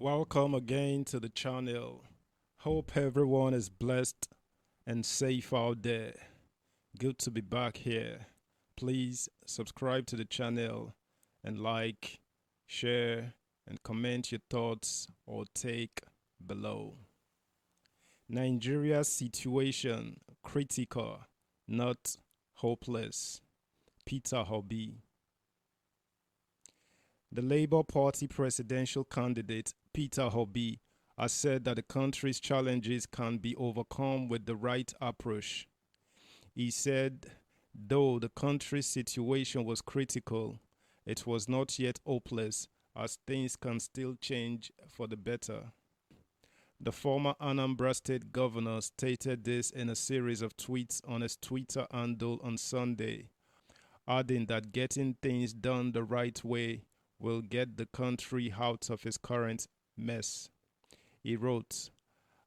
Welcome again to the channel. Hope everyone is blessed and safe out there. Good to be back here. Please subscribe to the channel and like, share, and comment your thoughts or take below. Nigeria's situation critical, not hopeless. Peter Obi. The Labour Party presidential candidate Peter Obi has said that the country's challenges can be overcome with the right approach. He said, though the country's situation was critical, it was not yet hopeless as things can still change for the better. The former Anambra State governor stated this in a series of tweets on his Twitter handle on Sunday, adding that getting things done the right way will get the country out of its current mess. He wrote,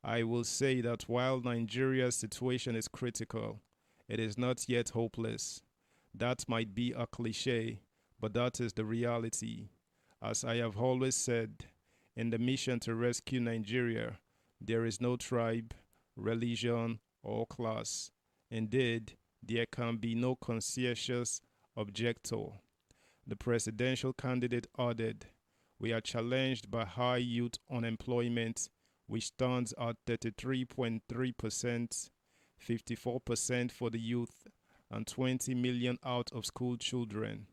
I will say that while Nigeria's situation is critical, it is not yet hopeless. That might be a cliche, but that is the reality. As I have always said, in the mission to rescue Nigeria, there is no tribe, religion, or class. Indeed, there can be no conscientious objector. The presidential candidate added, we are challenged by high youth unemployment, which stands at 33.3%, 54% for the youth, and 20 million out of school children.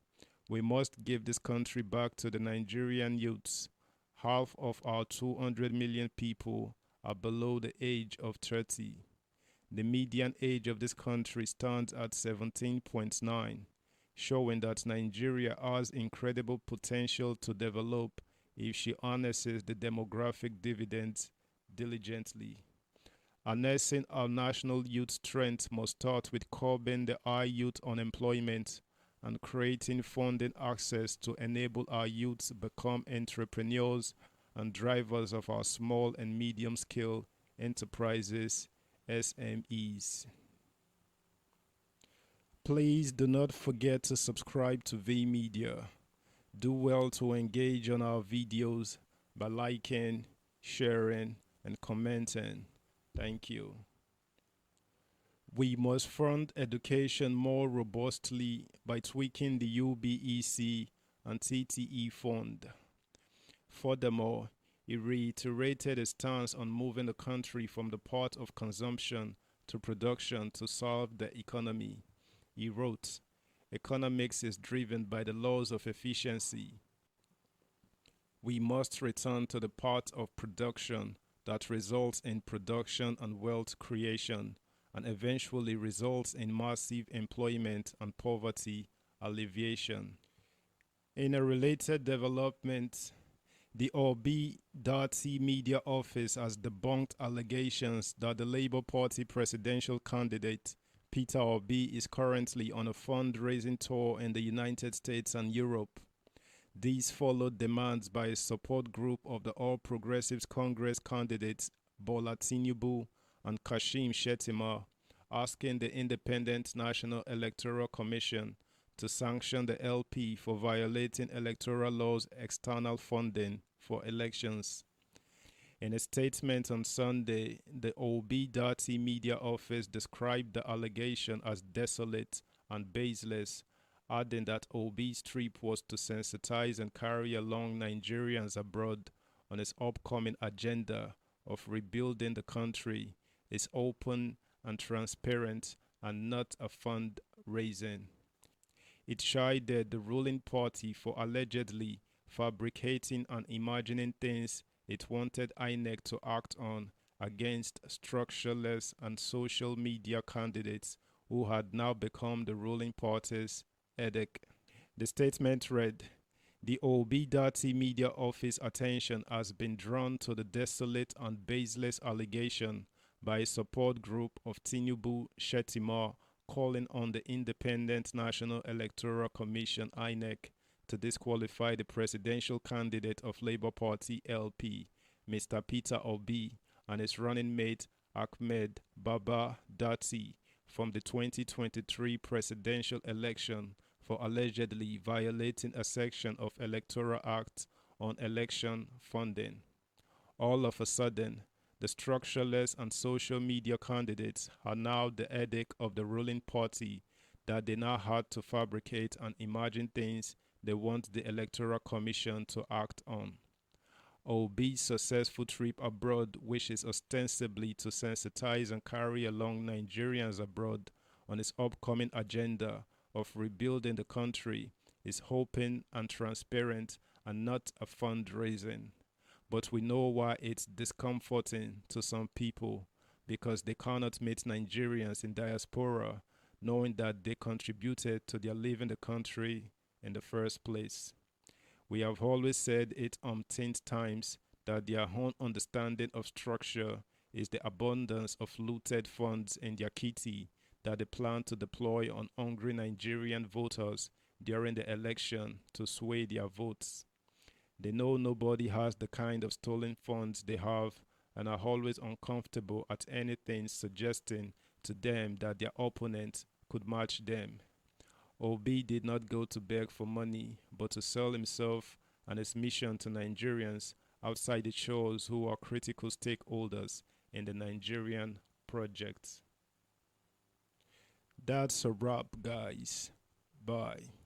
We must give this country back to the Nigerian youths. Half of our 200 million people are below the age of 30. The median age of this country stands at 17.9, showing that Nigeria has incredible potential to develop if she harnesses the demographic dividends diligently. Harnessing our national youth strength must start with curbing the high youth unemployment and creating funding access to enable our youths become entrepreneurs and drivers of our small and medium-scale enterprises, SMEs. Please do not forget to subscribe to V Media. Do well to engage on our videos by liking, sharing, and commenting. Thank you. We must fund education more robustly by tweaking the UBEC and TTE fund. Furthermore, he reiterated his stance on moving the country from the path of consumption to production to solve the economy. He wrote, economics is driven by the laws of efficiency. We must return to the path of production that results in production and wealth creation and eventually results in massive employment and poverty alleviation. In a related development, the Obi AS media office has debunked allegations that the Labour Party presidential candidate Peter Obi is currently on a fundraising tour in the United States and Europe. These followed demands by a support group of the All Progressives Congress candidates Bola Tinubu and Kashim Shettima, asking the Independent National Electoral Commission to sanction the LP for violating electoral laws external funding for elections. In a statement on Sunday, the Obi AS media office described the allegation as desolate and baseless, adding that Obi's trip was to sensitize and carry along Nigerians abroad on his upcoming agenda of rebuilding the country is open and transparent and not a fundraising. It chided the ruling party for allegedly fabricating and imagining things it wanted INEC to act on against structureless and social media candidates who had now become the ruling party's headache. The statement read, the Obi AS media office attention has been drawn to the desolate and baseless allegation by a support group of Tinubu Shettima calling on the Independent National Electoral Commission INEC to disqualify the presidential candidate of Labour Party LP, Mr. Peter Obi, and his running mate Ahmed Baba Dati from the 2023 presidential election for allegedly violating a section of Electoral Act on election funding. All of a sudden, the structureless and social media candidates are now the headache of the ruling party that they now had to fabricate and imagine things they want the Electoral Commission to act on. Obi's successful trip abroad wishes ostensibly to sensitize and carry along Nigerians abroad on his upcoming agenda of rebuilding the country is open and transparent and not a fundraising. But we know why it's discomforting to some people because they cannot meet Nigerians in diaspora knowing that they contributed to their leaving the country in the first place. We have always said it umpteenth times that their own understanding of structure is the abundance of looted funds in their kitty that they plan to deploy on hungry Nigerian voters during the election to sway their votes. They know nobody has the kind of stolen funds they have and are always uncomfortable at anything suggesting to them that their opponent could match them. Obi did not go to beg for money, but to sell himself and his mission to Nigerians outside the shores who are critical stakeholders in the Nigerian project. That's a wrap, guys. Bye.